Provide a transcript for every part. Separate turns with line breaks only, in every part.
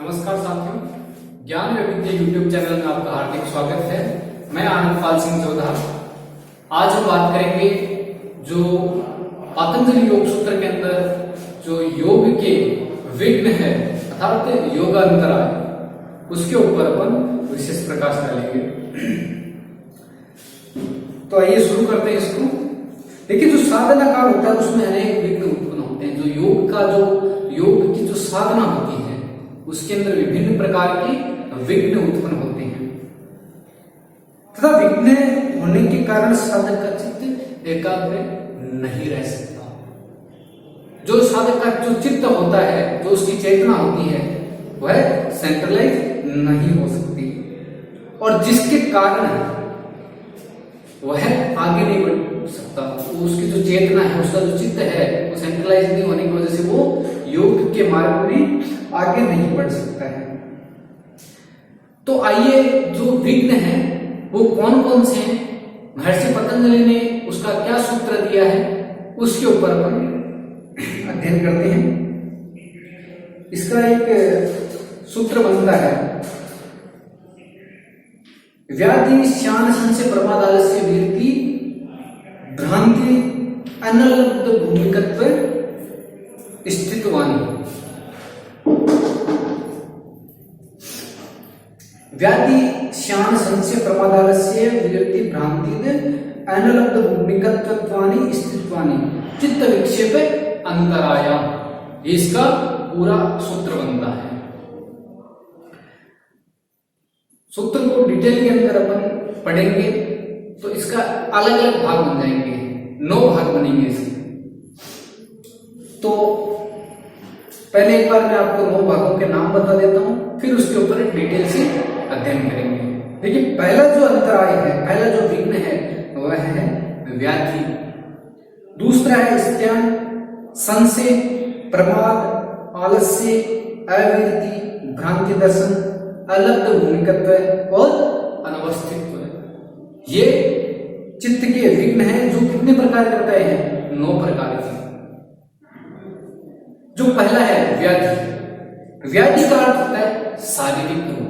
नमस्कार साथियों, ज्ञान व विद्या यूट्यूब चैनल में आपका हार्दिक स्वागत है। मैं आनंद पाल सिंह चौधरी। आज हम बात करेंगे जो पतंजलि योग सूत्र के अंदर जो योग के विघ्न है अर्थात योगांतराय, उसके ऊपर अपन विशेष प्रकाश डालेंगे। तो आइए शुरू करते हैं इसको। देखिए, जो साधना काल होता है उसमें अनेक विघ्न उत्पन्न होते हैं। जो योग की जो साधना होती है उसके अंदर विभिन्न प्रकार के विघ्न उत्पन्न होते हैं तथा विघ्न होने के कारण साधक का चित्त एकाग्र नहीं रह सकता। जो साधक का जो चित्त होता है, जो उसकी चेतना होती है, वह सेंट्रलाइज नहीं हो सकती और जिसके कारण वह आगे नहीं बढ़ सकता। तो उसकी जो चेतना है, उसका जो चित्त है, वो सेंट्रलाइज नहीं होने की वजह से वो योग के मार्ग में आगे नहीं बढ़ सकता है। तो आइए, जो विघ्न है वो कौन कौन से हैं, महर्षि पतंजलि ने उसका क्या सूत्र दिया है, उसके ऊपर अपन अध्ययन करते हैं। इसका एक सूत्र बनता है, व्याधि श्यान संशय प्रमाद आलस्य वीर्ति भ्रांति अनलब्ध भूमिकत्व स्थितवानी। व्याधि श्यान संशय प्रमादालस्य वीर्ति भ्रांति अनलब्ध भूमिकत्वानि स्थितवानि चित्त विक्षेप अंतराया। इसका पूरा सूत्र बनता है। सूत्र को डिटेल के अंदर अपन पढ़ेंगे तो इसका अलग अलग भाग बन जाएंगे, 9 भाग बनेंगे इसके। तो पहले एक बार मैं आपको 9 भागों के नाम बता देता हूं, फिर उसके ऊपर डिटेल से अध्ययन करेंगे। देखिए, पहला जो अंतराय है, पहला जो विघ्न है वह है व्याधि। दूसरा है स्त्यान, संशय, प्रमाद, आलस्य, अविरति, भ्रांति दर्शन, अलब्ध भूमिकत्व और अनवस्थित्व। ये चित्त के विघ्न हैं जो कितने प्रकार करते हैं? 9 प्रकार के। जो पहला है व्याधि। व्याधि का अर्थ होता है शारीरिक रोग।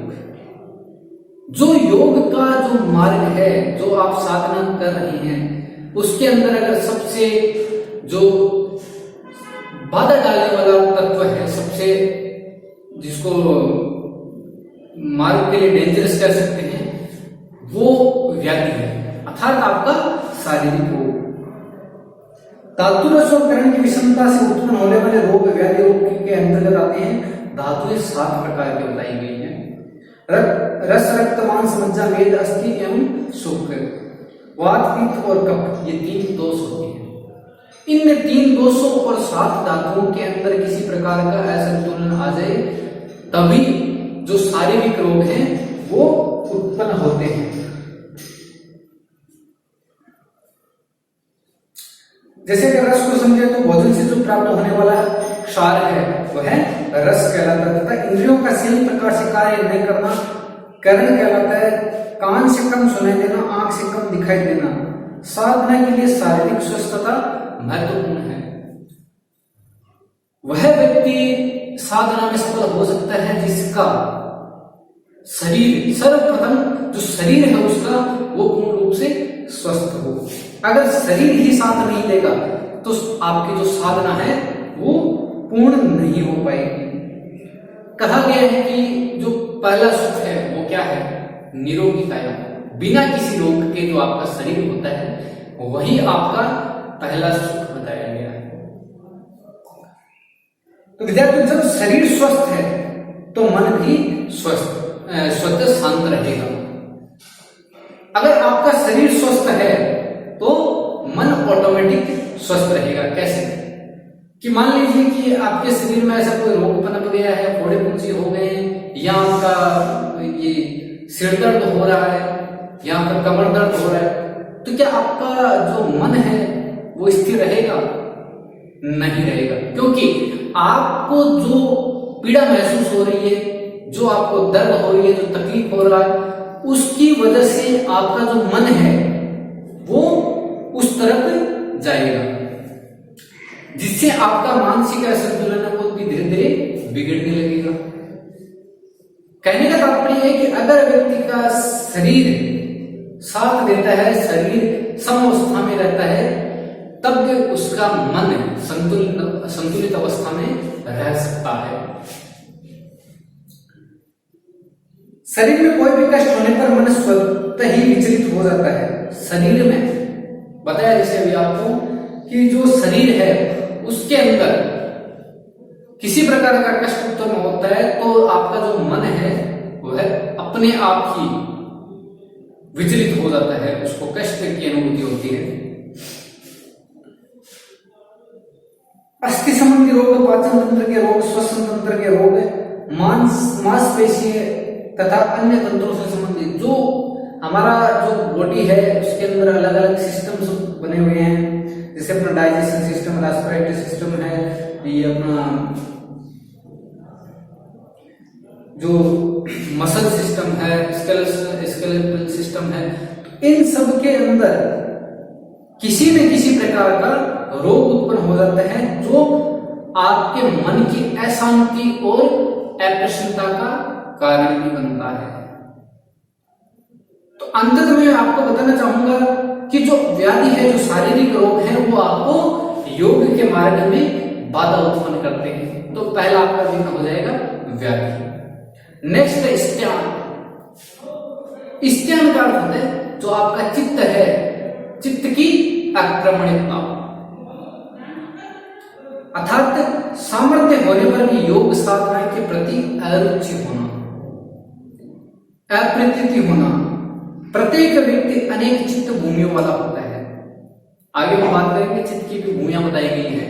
जो योग का जो मार्ग है, जो आप साधना कर रहे हैं, उसके अंदर अगर सबसे जो बाधा डालने वाला तत्व है, सबसे जिसको मार्ग के लिए डेंजरस कर सकते हैं, वो व्याधि है अर्थात आपका शारीरिक रोग। धातु रस और करण की विषमता से उत्पन्न होने वाले रोग व्याधि रोग के अंतर्गत आते हैं। धातुएं 7 प्रकार की बताई गई हैं। रस, रक्त, मांस, मज्जा, मेद, अस्थि एवं शुक्र, वात, पित्त और कफ, ये 3 दोष होते हैं। इन 3 दोषों और 7 धातुओं के अंदर किसी प्रकार का असंतुलन आ जाए तभी जो शारीरिक रोग हैं वो उत्पन्न होते हैं। जैसे कि रस को समझे तो भोजन से जो प्राप्त होने वाला क्षार है वह रस कहलाता है तथा इंद्रियों का सही प्रकार से कार्य नहीं करना करण कहलाता है। कान से कम सुनाई देना, आंख से कम दिखाई देना साधना के लिए शारीरिक स्वस्थता महत्वपूर्ण है। वह व्यक्ति साधना में सफल हो सकता है जिसका शरीर, सर्वप्रथम जो शरीर है उसका वो पूर्ण रूप से स्वस्थ हो। अगर शरीर ही साथ नहीं देगा तो आपकी जो साधना है वो पूर्ण नहीं हो पाएगी। कहा गया है कि जो पहला सुख है वो क्या है? निरोगी काया। बिना किसी रोग के जो आपका शरीर होता है वही आपका पहला सुख बताया गया है। तो विद्यार्थी, जब शरीर स्वस्थ है तो मन भी स्वतः शांत रहेगा। अगर आपका शरीर स्वस्थ है तो मन ऑटोमेटिक स्वस्थ रहेगा। कैसे? कि मान लीजिए कि आपके शरीर में ऐसा कोई रोग पनप गया है, फोड़े फुंसी हो गए हैं, या आपका ये सिर दर्द हो रहा है, या आपका कमर दर्द हो रहा है, तो क्या आपका जो मन है वो स्थिर रहेगा? नहीं रहेगा, क्योंकि आपको जो पीड़ा महसूस हो रही है, जो आपको दर्द हो रही है, जो तकलीफ हो रहा है, उसकी वजह से आपका जो मन है वो उस तरफ जाएगा, जिससे आपका मानसिक असंतुलन है वो भी धीरे धीरे बिगड़ने लगेगा। कहने का तात्पर्य है कि अगर व्यक्ति का शरीर साथ देता है, शरीर समावस्था में रहता है, तब उसका मन संतुलित अवस्था में रह सकता है। शरीर में कोई भी कष्ट होने पर मन स्वतः ही विचलित हो जाता है। शरीर में बताया जैसे अभी आपको कि जो शरीर है उसके अंदर किसी प्रकार का कष्ट उत्पन्न होता है तो आपका जो मन है वह अपने आप ही विचलित हो जाता है, उसको कष्ट की अनुभूति होती है। अस्थि संबंधी रोग, पाचन तंत्र के रोग, श्वसन तंत्र के रोग, मांसपेशी तथा अन्य तंत्रों से संबंधित जो हमारा जो बॉडी है उसके अंदर अलग अलग सिस्टम्स बने हुए हैं, जैसे अपना डाइजेशन सिस्टम, रेस्पिरेटरी सिस्टम है, ये अपना जो मसल सिस्टम है, स्केलेटल सिस्टम है, इन सब के अंदर किसी न किसी प्रकार का रोग उत्पन्न हो जाता है जो आपके मन की अशांति और अप्रसन्नता का कारण भी बनता है। तो अंततः मैं आपको बताना चाहूंगा कि जो व्याधि है, जो शारीरिक रोग है, वो आपको योग के मार्ग में बाधा उत्पन्न करते हैं। तो पहला आपका विघ्न हो जाएगा व्याधि। नेक्स्ट है स्त्यान। स्त्यान का अर्थ है जो आपका चित्त है, चित्त की आक्रमणिकता, अर्थात सामर्थ्य होने पर भी योग साधना के प्रति अरुचि होना, अप्रतीति होना। प्रत्येक व्यक्ति अनेक चित्त भूमियों वाला होता है। आगे हम बात करेंगे, चित्त की भी भूमियां बताई गई हैं।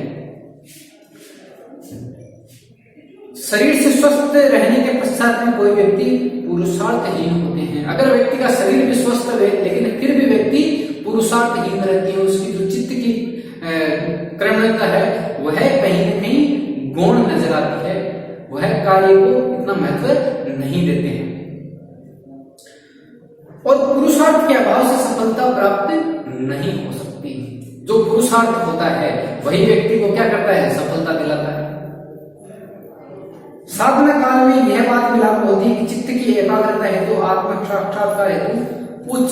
शरीर से स्वस्थ रहने के पश्चात में कोई व्यक्ति पुरुषार्थहीन होते हैं। अगर व्यक्ति का शरीर भी स्वस्थ है लेकिन फिर भी व्यक्ति पुरुषार्थहीन रहती है, उसकी जो चित्त की क्रमणता है वह कहीं न कहीं गौण नजर आती है, वह कार्य को इतना महत्व नहीं देते हैं और पुरुषार्थ के अभाव से सफलता प्राप्त नहीं हो सकती। जो पुरुषार्थ होता है वही व्यक्ति को क्या करता है, सफलता दिलाता है। साधना काल में यह बात भी लागू होती है कि चित्त की एकाग्रता हेतु, आत्म साक्षात्कार हेतु उच्च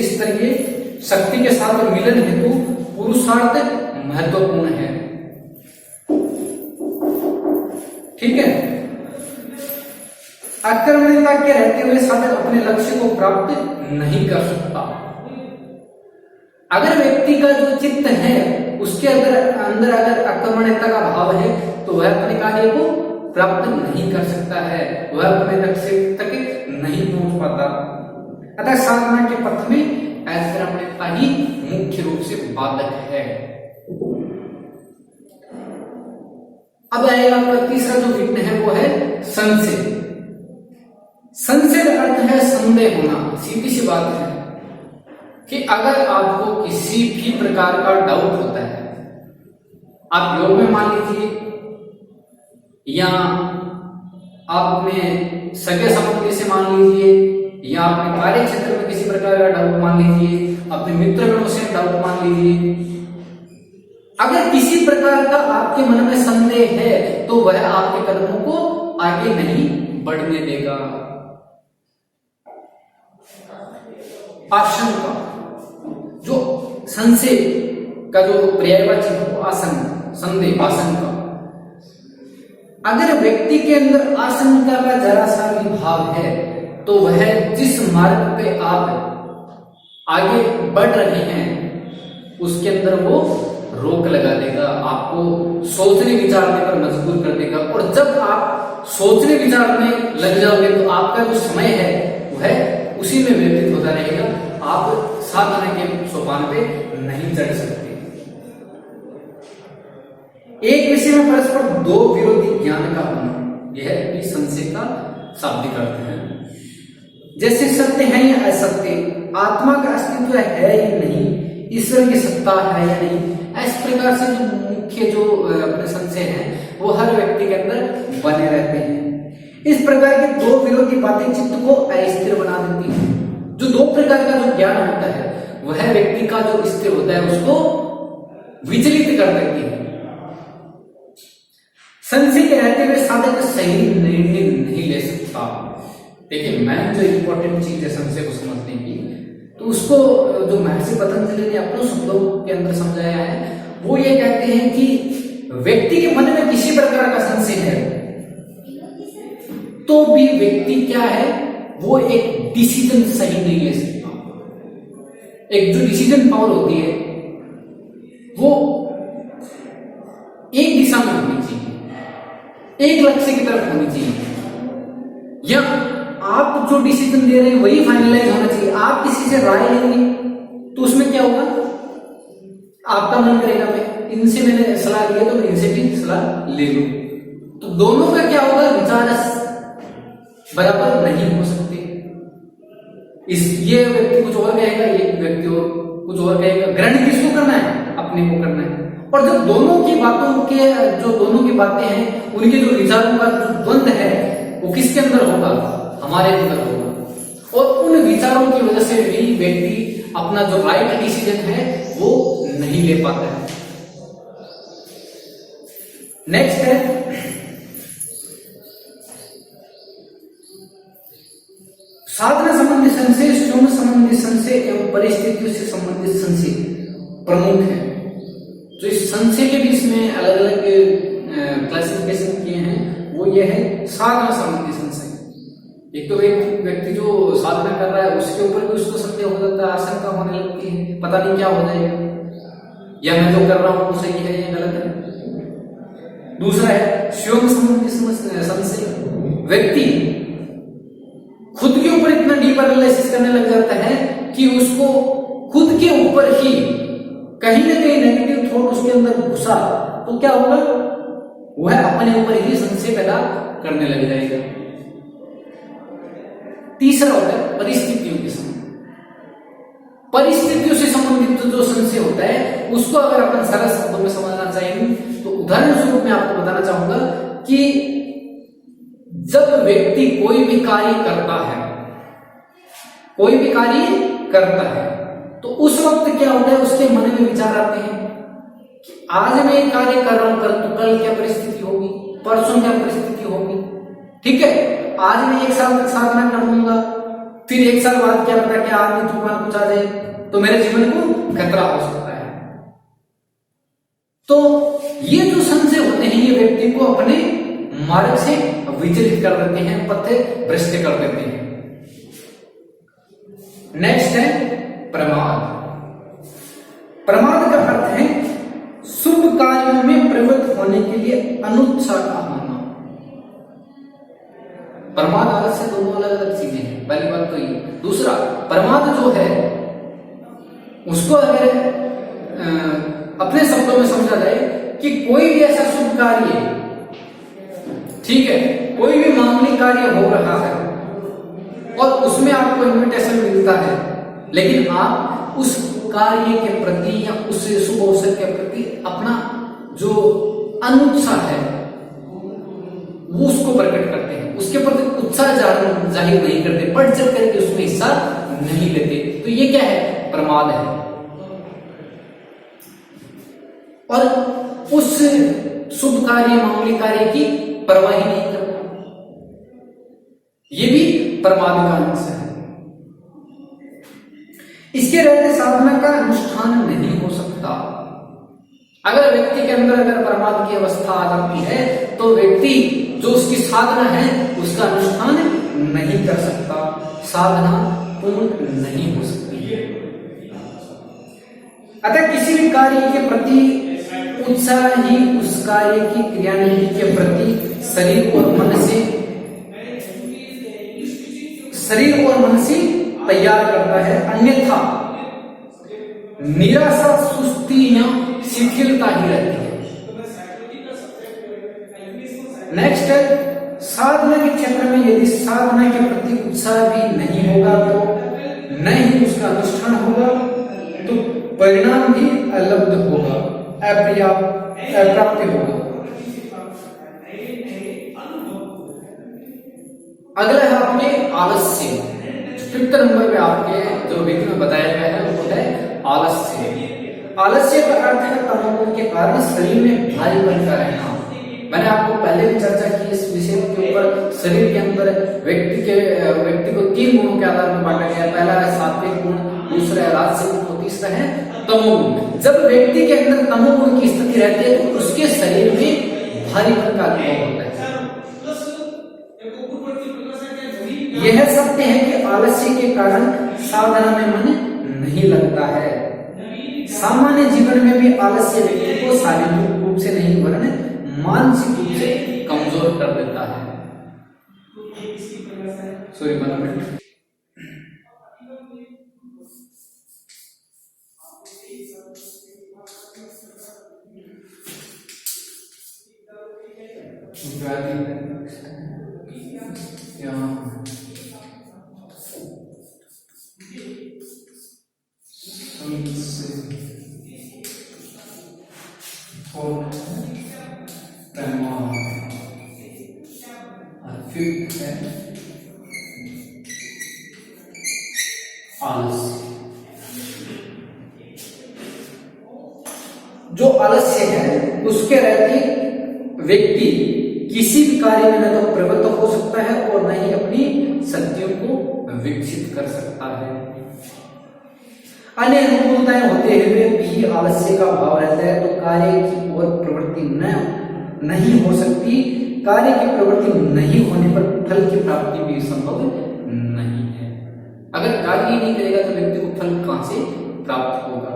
स्तरीय शक्ति के साथ मिलन हेतु पुरुषार्थ महत्वपूर्ण है। ठीक है। आक्रमणीयता के रहते हुए साधक अपने लक्ष्य को प्राप्त नहीं कर सकता। अगर व्यक्ति का जो चित्त है उसके अंदर अगर आक्रमणीयता का भाव है तो वह अपने कार्य को प्राप्त नहीं कर सकता है, वह अपने लक्ष्य तक नहीं पहुंच पाता। अतः साधना के पथ में आक्रमणीयता ही मुख्य रूप से बाधक है। अब आएगा आपका तीसरा जो विघ्न है वो है संशय। संशय का अर्थ है संदेह होना। सीधी सी बात है कि अगर आपको किसी भी प्रकार का डाउट होता है, आप योग में मान लीजिए या आपने सगे संबंधी से मान लीजिए या अपने कार्य क्षेत्र में किसी प्रकार का डाउट मान लीजिए, अपने मित्रगणों से डाउट मान लीजिए, अगर किसी प्रकार का आपके मन में संदेह है तो वह आपके कदमों को आगे नहीं बढ़ने देगा। आशंका, जो संशय का जो पर्यायवाची है आशंका, संदेह, आशंका। अगर व्यक्ति के अंदर आशंका का जरा सा भी भाव है तो वह जिस मार्ग पे आप आगे बढ़ रहे हैं उसके अंदर वो रोक लगा देगा, आपको सोचने विचारने पर मजबूर कर देगा। और जब आप सोचने विचारने लग जाओगे तो आपका जो समय है वह उसी में व्यतीत होता रहेगा, आप साधना के सोपान पे नहीं चढ़ सकते। एक विषय में परस्पर दो विरोधी ज्ञान का होना, यह भी संशय का शाब्दिक अर्थ है। जैसे सत्य है या असत्य, आत्मा का अस्तित्व है या नहीं, ईश्वर की सत्ता है या नहीं, इस प्रकार से जो मुख्य जो अपने संशय हैं वो हर व्यक्ति के अंदर बने रहते हैं। इस प्रकार की दो विरोधी बातें चित्त को अस्थिर बना देती हैं। जो दो प्रकार का जो ज्ञान होता है वह व्यक्ति का जो स्थिर होता है उसको विचलित कर देती है। संशय के रहते हुए साधक सही निर्णय नहीं ले सकता। देखिए मैं जो इम्पोर्टेंट चीज है संशय को समझने की, तो उसको जो महर्षि पतंजलि ने अपने शब्दों के अंदर समझाया है, वो ये कहते हैं कि व्यक्ति के मन में किसी प्रकार का संशय है तो भी व्यक्ति क्या है, वो एक डिसीजन सही नहीं ले सकता। एक जो डिसीजन पावर होती है वो एक दिशा में होनी चाहिए, एक लक्ष्य की तरफ होनी चाहिए, या आप जो डिसीजन दे रहे हैं वही फाइनलाइज होना चाहिए। आप किसी से राय लेंगे तो उसमें क्या होगा, आपका मन करेगा मैं इनसे मैंने सलाह ली है तो मैं इनसे भी सलाह ले लूं, तो दोनों का क्या होगा, विचार बराबर नहीं हो सकते। ये व्यक्ति कुछ और कहेगा, ये व्यक्ति और कुछ और कहेगा। ग्रहण किसको करना है, अपने को करना है। और जब दोनों की बातों के जो दोनों की बातें हैं, उनके जो विचारों का जो द्वंद है वो किसके अंदर होगा, हमारे अंदर होगा। और उन विचारों की वजह से भी व्यक्ति अपना जो राइट डिसीजन है वो नहीं ले पाता है। नेक्स्ट है साधना संबंधी संशय, स्वयं संबंधी संशय एवं परिस्थितियों से संबंधित संशय प्रमुख है। जो इस संशय के भी इसमें अलग अलग क्लासिफिकेशन किए हैं, वो ये है साधना संबंधी संशय। एक तो व्यक्ति जो साधना कर रहा है उसके ऊपर भी उसको संदेह हो जाता है, आशंका होने लगती है, पता नहीं क्या हो जाएगा, या मैं जो कर रहा हूं वो सही है या गलत है। दूसरा है स्वयं संबंधी संशय, व्यक्ति खुद के ऊपर इतना डीप एनालिसिस करने लग जाता है कि उसको खुद के ऊपर ही कहीं ना कहीं नेगेटिव थॉट उसके अंदर घुसा तो क्या होगा, वह अपने ऊपर ही संशय पैदा करने लग जाएगा। तीसरा होता है परिस्थितियों के संबंध, परिस्थितियों से संबंधित जो संशय होता है उसको अगर अपन सरल शब्दों में समझना चाहेंगे तो उदाहरण स्वरूप मैं आपको बताना चाहूंगा कि जब व्यक्ति कोई भी कार्य करता है, कोई भी कार्य करता है, तो उस वक्त क्या होता है, उसके मन में विचार आते हैं कि आज मैं एक कार्य कर रहा हूं, कल क्या परिस्थिति होगी, परसों क्या परिस्थिति होगी। ठीक है, आज मैं एक साल तक साधना कर लूंगा, फिर एक साल बाद क्या पता कि आदमी तूफान कुछ आ जाए तो मेरे जीवन को खतरा हो सकता है। तो ये जो संशय होते हैं ये व्यक्ति को अपने मार्ग से विचलित कर देते हैं, पथ भ्रष्ट कर देते हैं। नेक्स्ट है प्रमाद। प्रमाद का अर्थ है शुभ कार्यों में प्रवृत्त होने के लिए अनुत्साह का होना। प्रमाद आलस्य से दोनों अलग अलग चीजें हैं, पहली बात तो ये। दूसरा, प्रमाद जो है उसको अगर अपने शब्दों में समझा जाए कि कोई भी ऐसा शुभ कार्य, ठीक है, कोई भी मामूली कार्य हो रहा है और उसमें आपको इन्विटेशन मिलता है, लेकिन आप उस कार्य के प्रति या उस शुभ अवसर के प्रति अपना जो अनुत्साह है वो उसको प्रकट करते हैं, उसके प्रति उत्साह जाहिर नहीं करते, बढ़ चढ़ करके उसमें हिस्सा नहीं लेते, तो ये क्या है, प्रमाद है। और उस शुभ कार्य मामूली कार्य की परवाह ही नहीं करना, ये भी प्रमाद का अंश है। इसके रहते साधना का अनुष्ठान नहीं हो सकता। अगर व्यक्ति के अंदर अगर प्रमाद की अवस्था आ जाती है तो व्यक्ति जो उसकी साधना है उसका अनुष्ठान नहीं कर सकता, साधना पूर्ण नहीं हो सकती है। अतः किसी भी कार्य के प्रति उत्साह ही उस कार्य की क्रियान्विति के प्रति शरीर और मन से तैयार करता है, अन्यथा निराशा, सुस्ती या शिथिलता ही रहती है। नेक्स्ट है साधना के क्षेत्र में यदि साधना के प्रति उत्साह भी नहीं होगा तो न ही उसका अनुष्ठान होगा, तो परिणाम भी अलब्ध होगा, अप्राप्त होगा। अगला है आपके आलस्य। 5th नंबर पे आपके जो विधि में बताया गया है वो है आलस्य। आलस्य का अर्थ है तनाव के कारण शरीर में भारीपन का रहना। मैंने आपको पहले भी चर्चा की इस विषय के ऊपर। शरीर के अंदर व्यक्ति को 3 गुणों के आधार पर बांटा गया है। पहला है सात्विक गुण, दूसरा है राजसिक गुण और तीसरा है तमोगुण। जब व्यक्ति के अंदर तमोगुण की स्थिति रहती है तो उसके शरीर में भारीपन का अनुभव होता है। यह सत्य है कि आलस्य के कारण साधना में मन नहीं लगता है। सामान्य जीवन में भी आलस्य व्यक्ति को शारीरिक रूप से नहीं वरन मानसिक रूप से कमजोर कर देता है। Sorry 1 minute. जो आलस्य है उसके रहते व्यक्ति किसी भी कार्य में न तो प्रवृत्त हो सकता है और न ही अपनी शक्तियों को विकसित कर सकता है। अन्य अनुकूलताएं होते हुए भी आलस्य का भाव रहता है तो कार्य की ओर प्रवृत्ति नहीं हो सकती। कार्य की प्रवृत्ति नहीं होने पर फल की प्राप्ति भी संभव नहीं है। अगर कार्य ही नहीं करेगा तो व्यक्ति को फल कहां से प्राप्त होगा।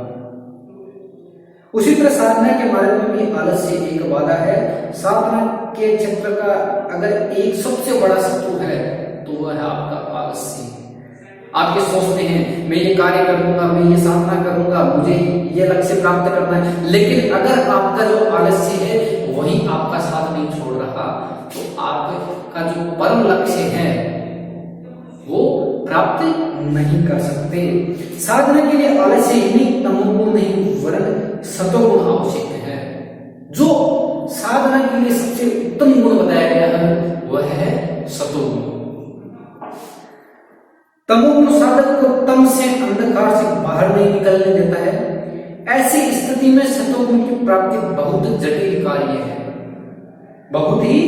उसी तरह साधना के मार्ग में भी आलस्य एक बाधा है। साधना के क्षेत्र का अगर एक सबसे बड़ा शत्रु है तो वह है आपका आलस्य। आप ये सोचते हैं मैं ये कार्य करूंगा, मैं ये साधना करूंगा, मुझे ये लक्ष्य प्राप्त करना है, लेकिन अगर आपका जो आलस्य है वही आपका साथ नहीं छोड़ रहा तो आपका जो परम लक्ष्य है वो प्राप्त नहीं कर सकते। साधना के लिए आलस्य ही नहीं, तमोगुण नहीं वरन सतोगुण आवश्यक है। जो साधना के लिए सबसे उत्तम गुण बताया गया है वह है सतोगुण। तमोगुण साधक को तम से अंधकार से बाहर नहीं निकलने देता है। ऐसी स्थिति में सतोगुण की प्राप्ति बहुत जटिल कार्य है, बहुत ही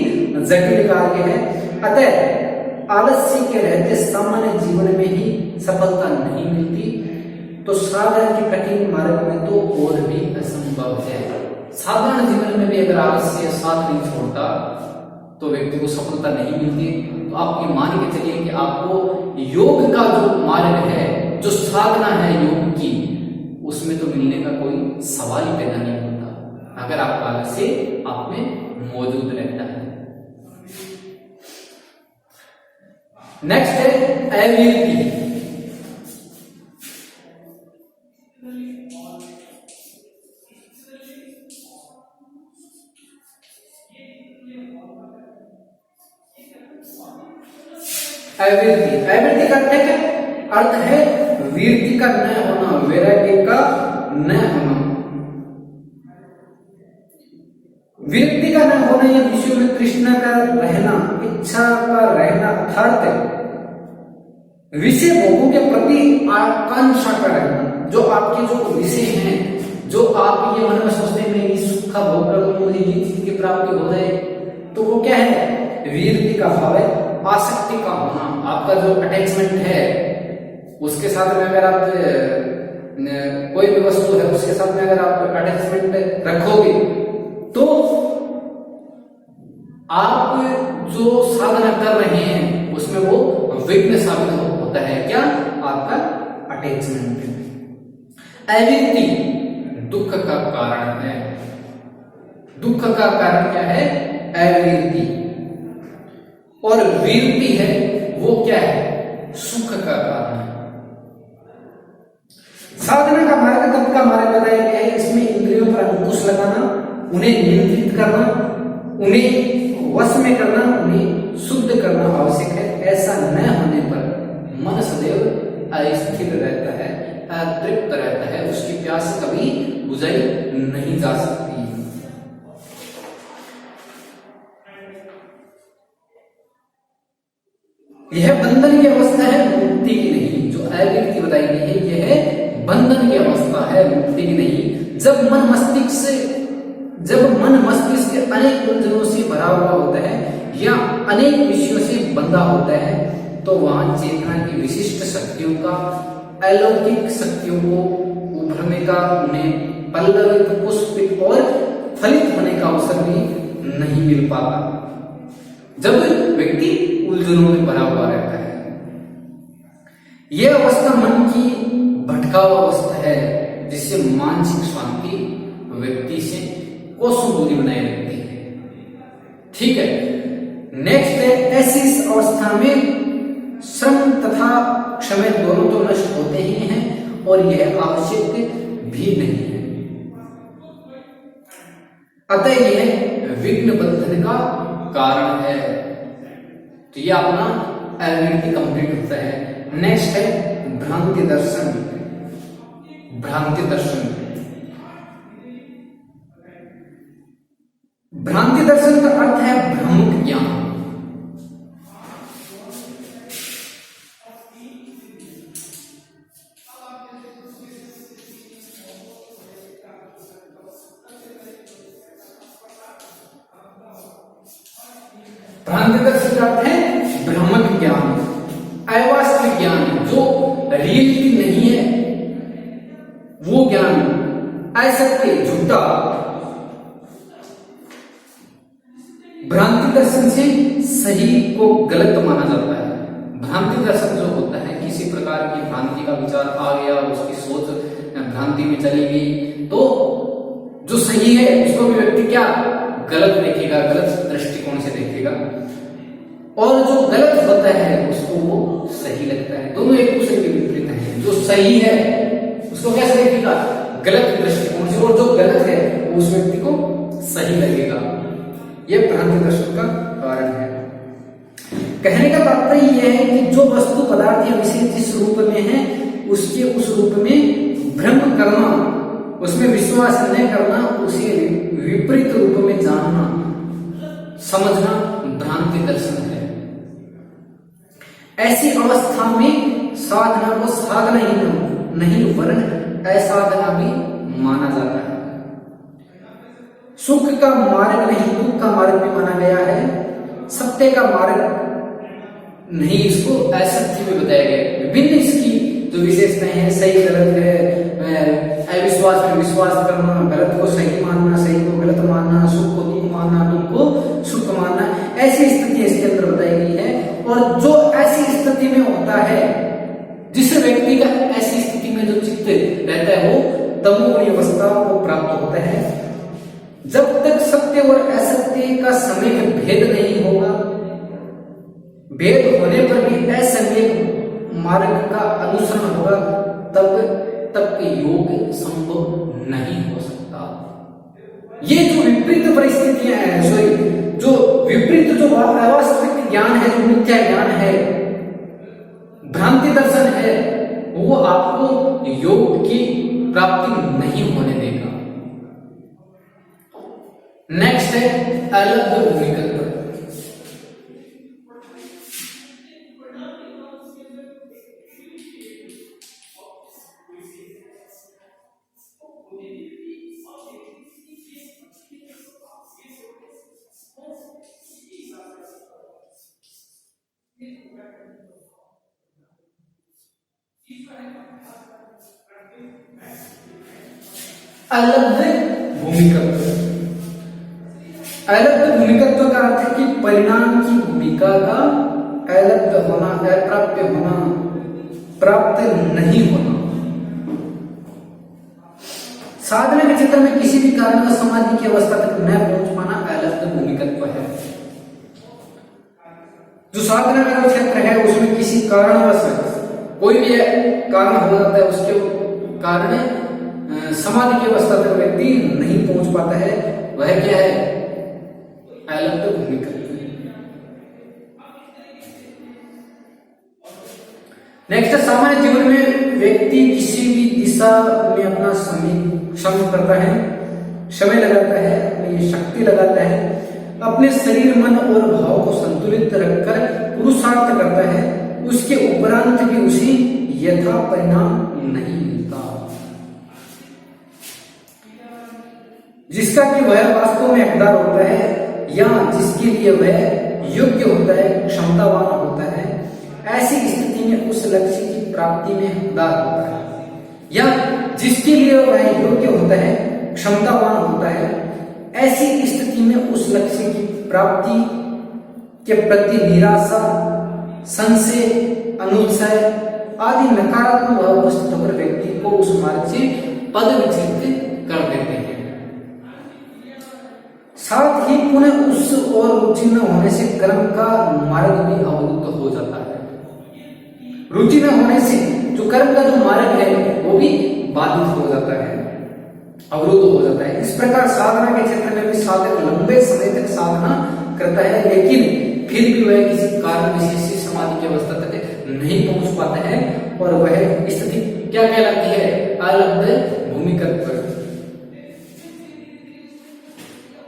जटिल कार्य है। अतः आलस्य के रहते सामान्य जीवन में ही सफलता नहीं मिलती तो साधारण के कठिन मार्ग में तो और भी असंभव है। साधारण जीवन में भी अगर आलस्य साथ नहीं छोड़ता तो व्यक्ति को सफलता नहीं मिलती। तो आप ये मान के चलिए कि आपको योग का जो मार्ग है, जो साधना है योग की, उसमें तो मिलने का कोई सवाल ही पैदा नहीं होता अगर आपका आलस्य आप में मौजूद रहता है। नेक्स्ट है अविरति। अविरति का अर्थ है वीरति का न होना, वैराग्य का न होना। वीरति का न होना या विषय में तृष्णा का रहना, इच्छा का रहना, अर्थात विषय भोगों के प्रति आकांक्षा का रहना। जो आपके जो विषय हैं, जो आप ये मन में सोचते हैं मैं इस सुख का भोग कर लूं, मुझे ये चीज की प्राप्ति हो जाए, तो वो क्या है? वीरति का भाव है, आसक्ति का होना। आपका जो अटैचमेंट है उसके साथ में अगर आप कोई भी वस्तु है उसके साथ में अगर आप अटैचमेंट रखोगे तो आप जो साधना कर रहे हैं उसमें वो विघ्न साबित होता है। क्या? आपका अटैचमेंट। अविरति दुख का कारण है। दुख का कारण क्या है? अविरति। और वीरति है वो क्या है? सुख का कारण है। साधना का मार्ग तप का मार्ग बताया गया है। इसमें इंद्रियों पर अंकुश लगाना, उन्हें नियंत्रित करना, उन्हें वश में करना, उन्हें शुद्ध करना आवश्यक है। ऐसा न होने पर मन सदैव अस्थिर रहता है, अतृप्त रहता है, उसकी प्यास कभी बुझाई नहीं जा सकती। यह बंधन की अवस्था है, मुक्ति की नहीं। जो अविरति बताई गई है यह बंधन की अवस्था है, मुक्ति की नहीं। जब मन मस्तिष्क के अनेक गुंजनों से अनेक विषयों से बंधा होता है, तो वहां चेतना की विशिष्ट शक्तियों का, अलौकिक शक्तियों को उभरने का, उन्हें पल्लवित, पुष्पित और फलित होने का अवसर भी नहीं मिल पाता जब व्यक्ति उलझनों में भरा हुआ रहता है। यह अवस्था मन की भटकाव अवस्था है, जिससे मानसिक शांति व्यक्ति से कोसों दूरी बनाए रखती है। ठीक है, नेक्स्ट है, ऐसी इस अवस्था में श्रम तथा क्षमय दोनों तो नष्ट होते ही हैं और यह आवश्यक भी नहीं है। अतः यह विघ्न बंधन का कारण है। तो यह अपना एलिमेंट कंप्लीट होता है। नेक्स्ट है भ्रांति दर्शन। भ्रांति दर्शन, भ्रांति दर्शन का अर्थ है भ्रामक ज्ञान। भ्रांति दर्शन का अर्थ है भ्रामक ज्ञान, अवास्तविक ज्ञान, जो रियलिटी नहीं है वो ज्ञान, असत्य, झूठा। भ्रांति दर्शन से सही को गलत माना जाता है। भ्रांति दर्शन जो होता है, किसी प्रकार की भ्रांति का विचार आ गया, उसकी सोच भ्रांति में चली गई, तो जो सही है उसको भी व्यक्ति क्या गलत देखेगा, गलत दृष्टिकोण से देखेगा, और जो गलत होता है उसको वो सही लगता है। दोनों एक दूसरे के विपरीत हैं। जो सही है उसको कैसे देखेगा, गलत दृष्टिकोण से, और जो गलत है उस व्यक्ति को सही लगेगा। यह भ्रांति दर्शन का कारण है। कहने का तात्पर्य यह है कि जो वस्तु, पदार्थ या विषय जिस रूप में है उसके उस रूप में भ्रम करना, उसमें विश्वास न करना, उसे विपरीत रूप में जानना, समझना भ्रांति दर्शन है। ऐसी अवस्था में साधना को साधना ही नहीं वरन असाधना भी माना जाता है। सुख का मार्ग नहीं, दुख का मार्ग भी माना गया है। सत्य का मार्ग नहीं, इसको असत्य में बताया गया। विभिन्न इसकी जो विशेषताएं हैं, सही गलत है, अविश्वास में विश्वास करना, गलत को सही मानना, सही को गलत मानना, सुख को दुख मानना, दुख को सुख मानना, ऐसी स्थिति इसके अंदर बताई गई है। और जो ऐसी स्थिति में होता है, जिस व्यक्ति का ऐसी स्थिति में जो चित्त रहता है वो तमोगुणी अवस्था को प्राप्त होता है। जब तक सत्य और असत्य का समय भेद नहीं होगा, भेद होने पर भी असम्यक मार्ग का अनुसरण होगा, तब योग संभव नहीं हो सकता। ये जो विपरीत परिस्थितियां हैं, जो विपरीत, जो अवास्तविक ज्ञान है, जो मिथ्या ज्ञान है, भ्रांति दर्शन है, वो आपको योग की प्राप्ति नहीं होने देगा। नेक्स्ट है अलग भूमिकत्व। अलग भूमिकत्व। अलग भूमिकत्व का अर्थ है कि परिणाम की भूमिका का अलग होना, अप्राप्य होना, प्राप्त नहीं होना। साधना के क्षेत्र में किसी भी कारण का समाधि की अवस्था तक न पहुंच पाना अलग भूमिकत्व है। जो साधना का जो क्षेत्र है उसमें किसी कारणवश कोई भी कारण हो जाता है, उसके कारण समाधि की अवस्था तक व्यक्ति नहीं पहुंच पाता है, वह क्या है, अलग भूमिकत्व। नेक्स्ट, सामान्य जीवन में व्यक्ति किसी भी दिशा में अपना समय करता है, समय लगाता है, अपनी शक्ति लगाता है, अपने शरीर, मन और भाव को संतुलित रखकर पुरुषार्थ करता है। उसके उपरांत भी उसे यथा परिणाम नहीं मिलता, जिसका कि वह वास्तव में हकदार होता है या जिसके लिए वह योग्य होता है, क्षमतावान होता है, ऐसी स्थिति में उस लक्ष्य की प्राप्ति में हकदार होता है, या जिसके लिए वह योग्य होता है, क्षमतावान होता है, ऐसी स्थिति में उस लक्ष्य की प्राप्ति के प्रति निराशा, संशय, अनुत्साह आदि नकारात्मक भाव उपस्थित होकर व्यक्ति को उस मार्ग से पदच्युत कर देते हैं। साथ ही पुनः उस और रुचि न होने से कर्म का मार्ग भी अवरुद्ध हो जाता है। रुचि न होने से जो कर्म का जो मार्ग है वो भी बाधित हो जाता है, अवरुद्ध हो जाता है। इस प्रकार साधना के क्षेत्र में भी साधक लंबे समय तक साधना करता है, लेकिन फिर भी वह किसी कारण विशेष से समाधि की अवस्था तक नहीं पहुंच पाता है, और वह स्थिति क्या कहलाती है? अलब्ध भूमिकत्व।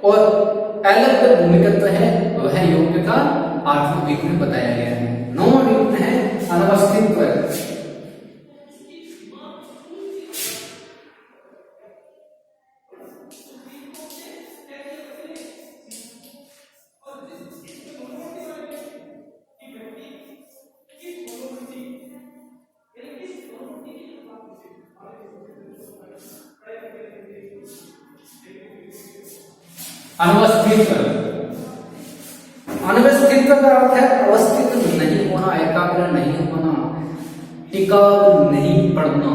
और अलब्ध भूमिकत्व है वह योग का 8वां वीक में बताया गया है। 9वां वीक है अनवस्थित्व। अनवस्थित, अनवस्थित का अर्थ है अवस्थित नहीं होना, एकाग्र नहीं होना, टिकाऊ नहीं पड़ना।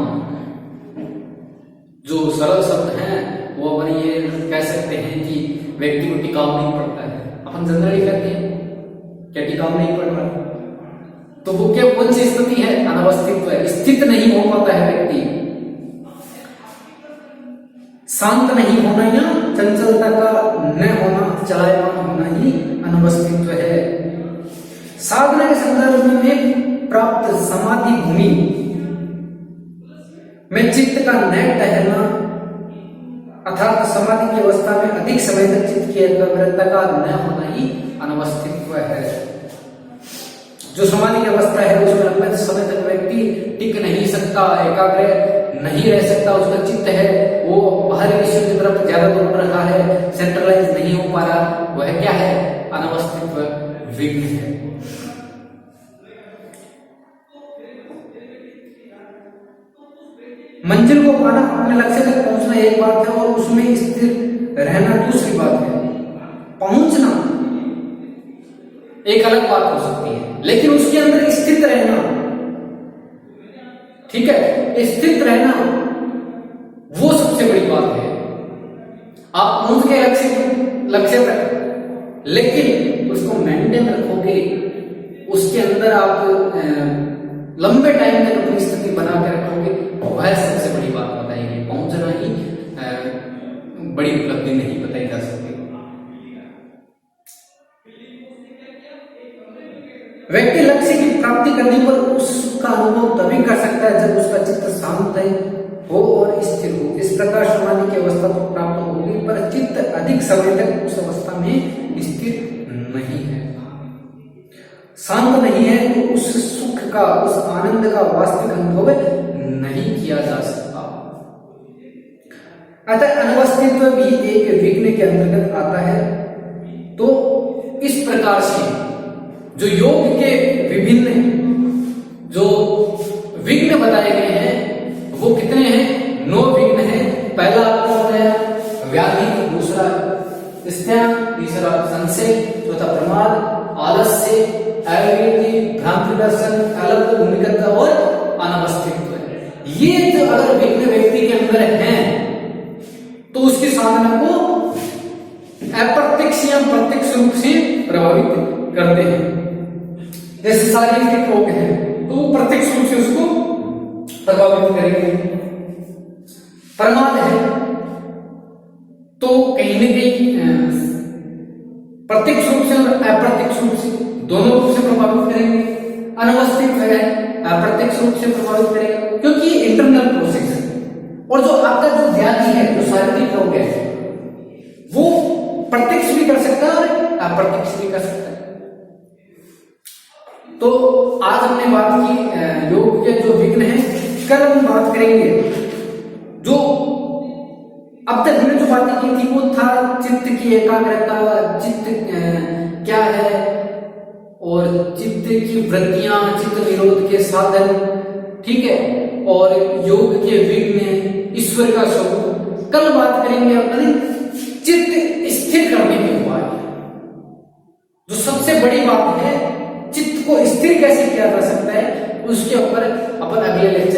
जो सरल शब्द है वो अपन ये कह सकते हैं कि व्यक्ति को टिकाऊ नहीं पड़ता है। अपन जनरली कहते हैं क्या टिकाऊ नहीं पड़ रहा, तो वो क्या कौन सी स्थिति है? अनवस्थित है, स्थित नहीं हो पाता है व्यक्ति, शांत नहीं होना या चंचलता का न होना, चलायमान होना ही अनवस्थित्व है। साधना के संदर्भ में प्राप्त समाधि भूमि में चित्त का न टहलना अर्थात समाधि की अवस्था में अधिक समय तक चित्त की एकाग्रता का न होना ही अनवस्थित्व है। जो समाधि की अवस्था है उसमें लंबे समय तक व्यक्ति टिक नहीं सकता, एकाग्र नहीं रह सकता, उसका चित्त है वो बाहरी विषय की तरफ ज्यादा दौड़ रहा है, सेंट्रलाइज नहीं हो पा रहा, वह क्या है? अनवस्थित्व विघ्न है। मंजिल को पाना, अपने लक्ष्य तक पहुंचना एक बात है और उसमें स्थिर रहना दूसरी बात है। पहुंचना एक अलग बात हो सकती है, लेकिन उसके अंदर स्थित रहना, ठीक है, स्थित रहना वो सबसे बड़ी बात है। आप पहुंच गए लक्ष्य तक, लेकिन उसको मेंटेन रखोगे, उसके अंदर आप लंबे टाइम तक अपनी स्थिति बना के रखोगे, वह सबसे बड़ी बात बताएगी। पहुंचना ही बड़ी उपलब्धि नहीं बताई जा सकती। व्यक्ति लक्ष्य की प्राप्ति करने पर उसका अनुभव तभी कर सकता है जब उसका चित्त शांत है हो और स्थिर हो। इस प्रकार समाधि की अवस्था तो प्राप्त होगी, पर चित्त अधिक समय तक उस अवस्था में स्थिर नहीं है, शांत नहीं है, तो उस सुख का, उस आनंद का वास्तविक अनुभव नहीं किया जा सकता। अतः अनवस्थित्व भी एक विघ्न के अंतर्गत आता है। तो इस प्रकार से जो योग के विभिन्न जो विघ्न बताए गए हैं वो कितने हैं? 9 विघ्न हैं। पहला आपको बताया व्याधि, दूसरा स्त्याग, तीसरा संशय, चौथा प्रमाद, आलस्य, अविवेकी, भ्रांति दर्शन, अलग भूमिकत्व और अनवस्थित्व। ये जो अगर विघ्न व्यक्ति के अंदर हैं तो उसकी साधना को अप्रत्यक्ष या प्रत्यक्ष रूप से प्रभावित करते हैं। जैसे शारीरिक रोग है तो वो प्रत्यक्ष रूप से उसको प्रभावित करेंगे। प्रमाद है तो कहीं न कहीं प्रत्यक्ष रूप से और अप्रत्यक्ष रूप से दोनों रूप से प्रभावित करेंगे। अनवस्थित है अप्रत्यक्ष रूप से प्रभावित करेगा, क्योंकि ये इंटरनल प्रोसेस है। और जो आपका जो व्याधि है, जो शारीरिक रोग है, वो प्रत्यक्ष भी कर सकता है और अप्रत्यक्ष भी कर सकता है। तो आज हमने बात की योग के जो विघ्न हैं। कल हम बात करेंगे जो अब तक हमने जो बातें की थी वो था चित्त की एकाग्रता, चित्त क्या है, और चित्त की वृत्तियां, चित्त निरोध के साधन, ठीक है, और योग के विघ्न, ईश्वर का स्वरूप। कल बात करेंगे अपनी चित्त स्थिर करने के उपाय। जो सबसे बड़ी बात है, चित्त को स्थिर कैसे किया जा सकता है, उसके ऊपर अपन अगले लेक्चर